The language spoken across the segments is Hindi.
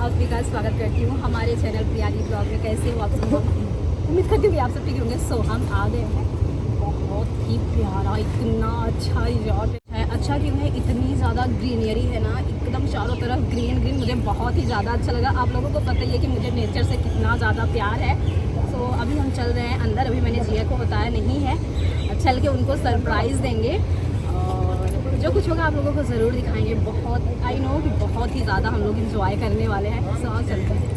आप सभी का स्वागत करती हूँ हमारे चैनल प्रियाली ब्लॉग में। कैसे हो आप सब? उम्मीद करती हूँ कि आप सब ठीक होंगे। सो हम आ गए हैं, बहुत ही प्यारा, इतना अच्छा रिजॉर्ट है। अच्छा क्यों है, इतनी ज़्यादा ग्रीनरी है ना, एकदम चारों तरफ ग्रीन ग्रीन। मुझे बहुत ही ज़्यादा अच्छा लगा। आप लोगों को पता ही है कि मुझे नेचर से कितना ज़्यादा प्यार है। तो अभी हम चल रहे हैं अंदर। अभी मैंने जिया को बताया नहीं है, चल के उनको सरप्राइज़ देंगे और जो कुछ होगा आप लोगों को ज़रूर दिखाएंगे। बहुत आई नो कि बहुत ही ज़्यादा हम लोग इंजॉय करने वाले हैं। सो चलते हैं।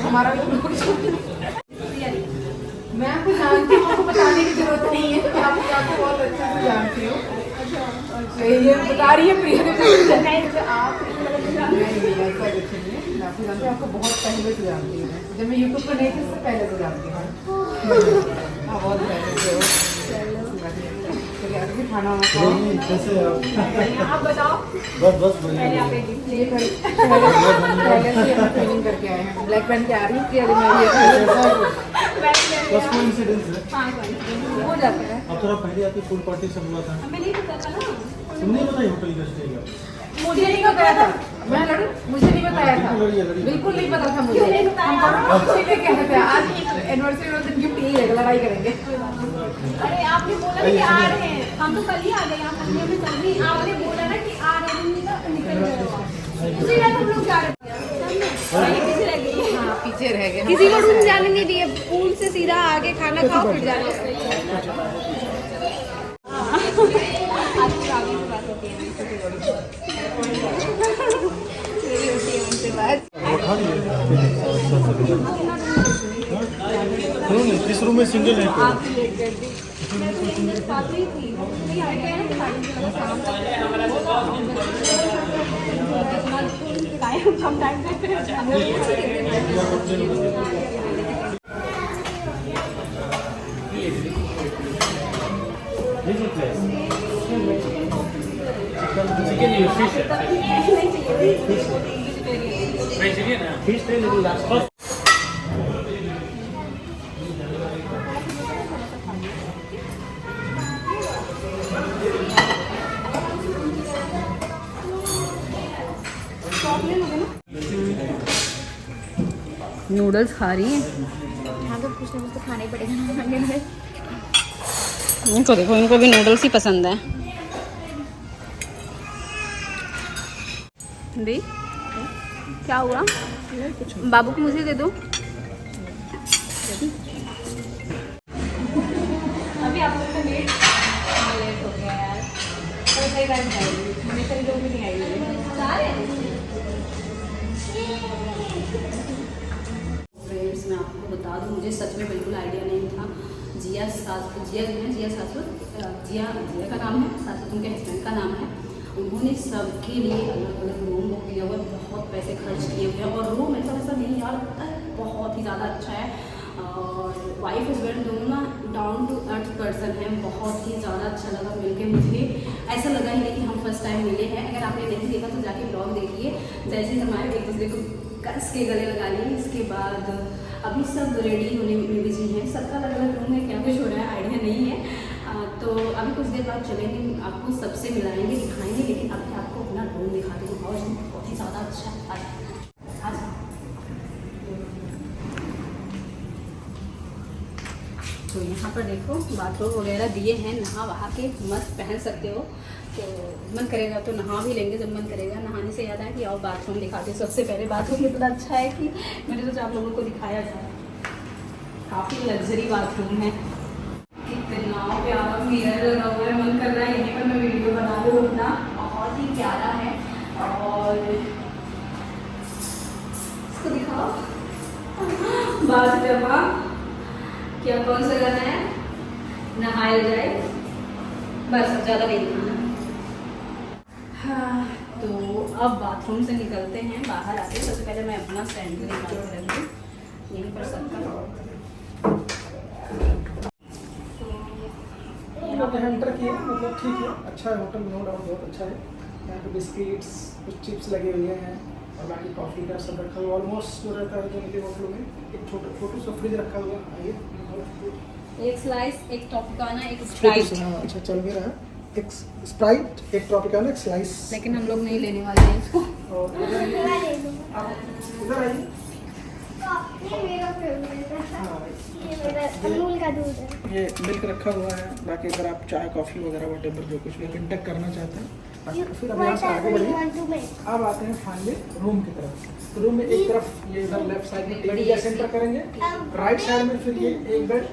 हमारा मैं आपको जानती हूँ, आपको बताने की जरूरत नहीं है। मैं आपको बहुत अच्छे से जानती हूँ। ये बता रही है प्रिया आप नहीं, ऐसा कुछ नहीं है। मैं आपको जानती हूँ, आपको बहुत पहले से जानती हूँ। जब मैं यूट्यूब पर नहीं थी उससे पहले से जानती हूँ। हाँ, बहुत पहले से हो। खाना आप बताओ। बस पहले आप ये पहले से हम ट्रेनिंग करके आए हैं। ब्लैक पेन के आ रही है बस कोइंसिडेंस है। हाँ, हो जाता है। अब थोड़ा पहले आती फूल पार्टी सब हुआ था। हमें नहीं पता था ना। तुमने नहीं बताई होटल का स्टे का? मुझे नहीं बताया था। मैं लड़ू, मुझे नहीं बताया था। बिल्कुल नहीं पता था मुझे। हम इसीलिए कहते थे आज एनिवर्सरी वाले दिन गिफ्ट यही रहेगा, लड़ाई करेंगे। अरे आपने बोला कि आ रहे हैं, हम तो कल ही आ गए। यहाँ मंदिर में कल ही आपने बोला ना कि आ रहे हैं, निकल गए। उसी रात हम लोग जा रहे थे, पीछे रह गए। हाँ, पीछे रह गए। किसी को रूम जाने नहीं दिए, पूल से सीधा आके खाना खाओ फिर जाना। आपकी आगे से बात होती है मेरी होती है उनसे बात। इस रूम में सिंगल है। आप लेट कर दी, मैं तो सिंगल बात ही थी। नहीं आ गया ना, शादी शाम तक हम टाइम नूडल्स खा रही हैं। हाँ, तो कुछ ना कुछ तो खाना ही पड़ेगा ना मंदिर में। इनको देखो, इनको भी नूडल्स ही पसंद है। दी क्या हुआ? बाबू को मुझे दे दो। अभी आप लोग को लेट हो गया यार। तो सही टाइम आएगी, हमेशा लोग भी नहीं आएंगे। फ्रेंड्स, मैं आपको बता दूं, मुझे सच में बिल्कुल आइडिया नहीं था। जिया का नाम है, सासू उनके हस्बैंड का नाम है। उन्होंने सबके लिए अलग अलग रूम बुक किया हुआ, बहुत पैसे खर्च किए हुए हैं। और रूम ऐसा वैसा नहीं यार, बहुत ही ज़्यादा अच्छा है। और वाइफ हस्बैंड दोनों ना डाउन टू अर्थ पर्सन है। बहुत ही ज़्यादा अच्छा लगा मिलके। मुझे ऐसा लगा ही नहीं कि हम फर्स्ट टाइम मिले हैं। अगर आपने नहीं देखा तो जाके ब्लॉग देखिए। जैसे हमारे एक दूसरे को कस के गले लगा लिए। इसके बाद अभी सब रेडी होने में बिजी हैं। सबका अलग अलग रूम में क्या कुछ हो रहा है आइडिया नहीं है। तो अभी कुछ देर बाद चलेंगे, आपको सबसे मिलाएंगे, दिखाएंगे। लेकिन अभी आपको अपना रूम दिखाते हैं। बहुत ही ज़्यादा अच्छा है। तो यहाँ पर देखो बाथरूम वगैरह दिए हैं, नहा वहा के मस्त पहन सकते हो। तो मन करेगा तो नहा भी लेंगे, जब मन करेगा। नहाने से याद है कि और बाथरूम दिखाते हैं। सबसे पहले बाथरूम इतना अच्छा है कि मैंने सोचा आप लोगों को दिखाया जाए। काफ़ी लग्जरी बाथरूम है, कितना प्यारा मिरर लगा हुआ है। मन कर रहा है यहीं पर मैं वीडियो बना लूँ अपना। बहुत ही प्यारा है। और इसको दिखाओ बाथटब। क्या कौन सा गाना है? नहाया जाए बस, ज़्यादा नहीं नहाना। हाँ, तो अब बाथरूम से निकलते हैं। बाहर आते हैं सबसे पहले मैं अपना सैंडल निकाल कर रखूँ यहीं पर सबका। तो पे एंटर किए, मतलब ठीक है, अच्छा है होटल, नो डाउट बहुत अच्छा है। यहाँ पे बिस्किट्स, कुछ चिप्स लगे हुए हैं और बाकी कॉफ़ी का सब रखा हुआ ऑलमोस्ट जो रहता है जो उनके होटलों में। एक छोटू सा फ्रिज रखा हुआ, आइए एक स्लाइस, एक टॉपिकाना, एक छोटू स्प्राइट। सा, हाँ अच्छा चल भी रहा है। एक स्प्राइट, एक ट्रॉपिकाना, एक स्लाइस। लेकिन हम लोग नहीं लेने वाले हैं इसको। और उधर आइए, आप उधर आइए। ये मेरा फेवरेट है। हाँ, ये मेरा अमूल का दूध है। ये मिल्क रखा हुआ है। बाकी अगर आप चाय कॉफ़ी वगैरह वटेवर जो कुछ भी इंटेक करना चाहते हैं, बाकी फिर अब यहाँ से आगे Whatever you बढ़िए। want to make. अब आते हैं फाइनली रूम की तरफ। तो रूम में एक तरफ ये इधर लेफ्ट साइड में टीवी का सेंटर करेंगे, राइट साइड में फिर ये एक बेड,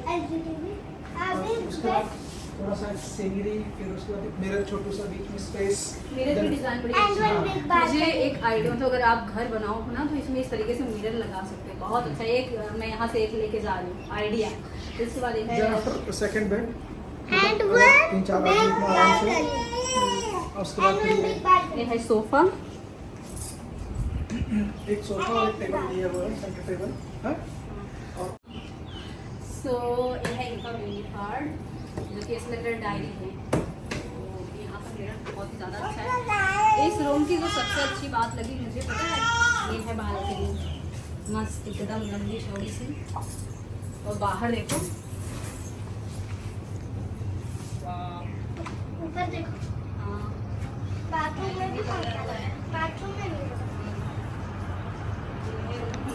उसके बाद थोड़ा सा सीनरी, फिर उसके बाद एक मिरर छोटू सा बीच में स्पेस। मिरर की डिजाइन बड़ी And अच्छी है। one big bath. मुझे एक आइडिया, तो अगर आप घर बनाओ ना तो इसमें इस तरीके से मिरर लगा सकते हैं, बहुत अच्छा। एक मैं यहाँ से एक लेके जा रही हूँ आइडिया। इसके बाद एक है सेकंड बेड, And तीन चार one big आदमी को आराम से। balcony. और उसके बाद And फिर one ये big balcony. ये है सोफा। एक सोफा और एक टेबल दिया हुआ है, सेंटर टेबल। हाँ और सो ये है इनका मेन्यू कार्ड, जो कि इसमें मेरा डायरी है। तो यहाँ का मिरर बहुत ही ज़्यादा अच्छा है। इस रूम की जो सबसे अच्छी बात लगी मुझे पता है, ये है बालकनी, मस्त एकदम लंबी चौड़ी सी। और बाहर देखो, ऊपर देखो, हाँ, बाथरूम में भी पंखा है, बाथरूम में नहीं है।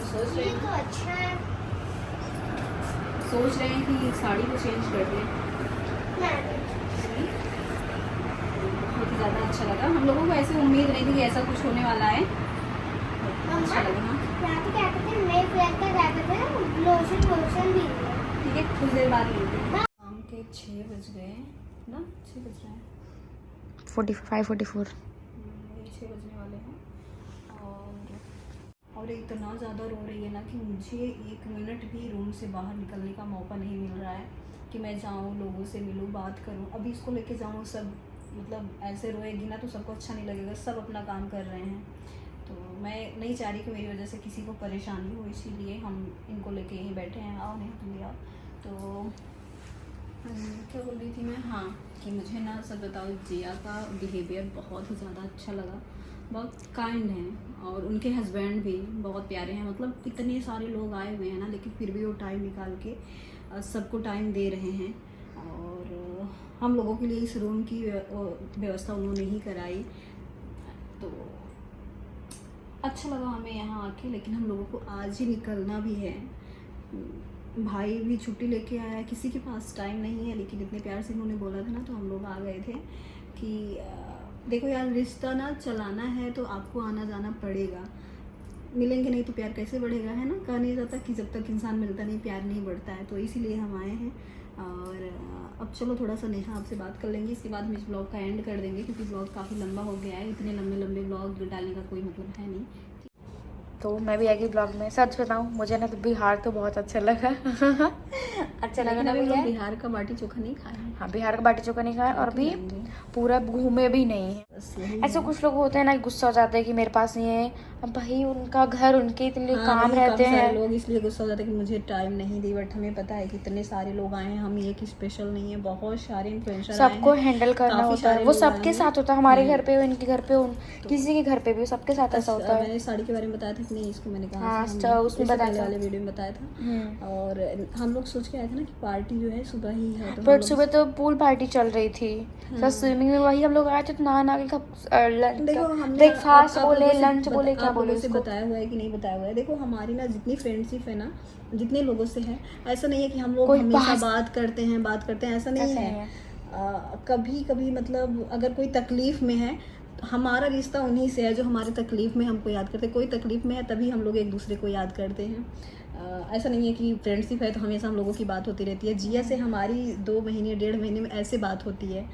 सोच ये रहे तो अच्छा है। हैं कि साड़ी को चेंज कर दें। मैं- बहुत ही ज़्यादा अच्छा लगा। हम लोगों को ऐसे उम्मीद नहीं थी कि ऐसा कुछ होने वाला है। अच्छा लगा। हाँ यहाँ पे क्या कहते हैं, नए फ्लैट का क्या कहते हैं, लोशन वोशन भी है। ठीक है, कुछ देर बाद मिलते हैं। शाम के 6 बज गए हैं ना, 6 बज रहे हैं। 45-44 ये 6 बजने वाले हैं। और इतना ज़्यादा रो रही है ना कि मुझे 1 मिनट भी रूम से बाहर निकलने का मौका नहीं मिल रहा है कि मैं जाऊँ, लोगों से मिलूँ, बात करूँ। अभी इसको लेके जाऊँ, सब मतलब ऐसे रोएगी ना तो सबको अच्छा नहीं लगेगा। सब अपना काम कर रहे हैं, तो मैं नहीं चाह रही कि मेरी वजह से किसी को परेशानी हो, इसीलिए हम इनको लेके यहीं बैठे हैं। आओ नहीं तुम भी आओ। तो क्या बोल रही थी मैं, हाँ, कि मुझे ना सच बताओ, जिया का बिहेवियर बहुत ही ज़्यादा अच्छा लगा। बहुत काइंड हैं और उनके हस्बैंड भी बहुत प्यारे हैं। मतलब इतने सारे लोग आए हुए हैं ना, लेकिन फिर भी वो टाइम निकाल के सबको टाइम दे रहे हैं। और हम लोगों के लिए इस रूम की व्यवस्था उन्होंने ही कराई, तो अच्छा लगा हमें यहाँ आके। लेकिन हम लोगों को आज ही निकलना भी है। भाई भी छुट्टी लेके आया, किसी के पास टाइम नहीं है, लेकिन इतने प्यार से उन्होंने बोला था ना, तो हम लोग आ गए थे कि देखो यार, रिश्ता ना चलाना है तो आपको आना जाना पड़ेगा। मिलेंगे नहीं तो प्यार कैसे बढ़ेगा, है ना। कहा नहीं जाता कि जब तक इंसान मिलता नहीं प्यार नहीं बढ़ता है, तो इसीलिए हम आए हैं। और अब चलो थोड़ा सा नेहा आपसे बात कर लेंगे, इसके बाद हम इस ब्लॉग का एंड कर देंगे, क्योंकि ब्लॉग काफ़ी लंबा हो गया है। इतने लंबे लंबे ब्लॉग डालने का कोई मतलब है नहीं। तो मैं भी आएगी ब्लॉग में। सच बताऊं, मुझे ना तो बिहार तो बहुत अच्छा लगा। अच्छा लगा ना भैया। बिहार का बाटी चोखा नहीं खाया है। हाँ, बिहार का बाटी चोखा नहीं खाया और भी पूरा घूमे भी नहीं है। ऐसे कुछ लोग होते हैं ना, गुस्सा हो जाते हैं कि मेरे पास नहीं है। अब भाई उनका घर, उनके इतने काम रहते हैं। लोग इसलिए गुस्सा हो जाते हैं कि मुझे टाइम नहीं दी, बट हमें पता है कि इतने सारे लोग आए हैं। हम एक स्पेशल नहीं है, बहुत सारे इन्फ्लुएंसर सबको हैंडल करना होता है। वो सबके साथ होता है, हमारे घर पे हो, इनके घर पे हो, किसी के घर पे भी हो, सबके साथ ऐसा होता है। मैंने साड़ी के बारे में बताया था कि नहीं, इसको मैंने कहा हाँ, उसमें बताया था, वाले वीडियो में बताया था। और हम लोग सोच के आए थे ना कि पार्टी जो है सुबह ही है, तो बट सुबह तो पूल पार्टी चल रही थी। सब स्विमिंग में वही हम लोग आए थे, तो नहा के ब्रेकफास्ट बोले, लंच बोले, क्या बोले उसको बताया हुआ है कि नहीं बताया हुआ है। देखो हमारी ना जितनी फ्रेंडशिप है ना, जितने लोगों से है, ऐसा नहीं है कि हम लोग हमेशा बात करते हैं, ऐसा नहीं है। कभी कभी मतलब अगर कोई तकलीफ में है, हमारा रिश्ता उन्हीं से है जो हमारे तकलीफ में हमको याद करते हैं। कोई तकलीफ में है तभी हम लोग एक दूसरे को याद करते हैं। ऐसा नहीं है कि फ्रेंडशिप है तो हमेशा हम लोगों की बात होती रहती है। जिया से हमारी 2 महीने 1.5 महीने में ऐसे बात होती है।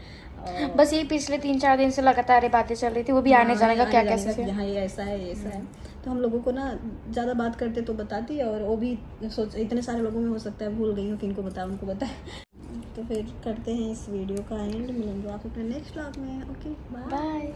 बस ये पिछले 3-4 दिन से लगातार बातें चल रही थी, वो भी आने जाने का क्या कैसे। यहाँ ये ऐसा है, ये ऐसा है, तो हम लोगों को ना ज़्यादा बात करते तो बताती, और वो भी सोच इतने सारे लोगों में हो सकता है भूल गई हूँ कि इनको बताया उनको बताया। तो फिर करते हैं इस वीडियो का एंड। मिलेंगे आप अपने नेक्स्ट व्लॉग में। Okay, bye.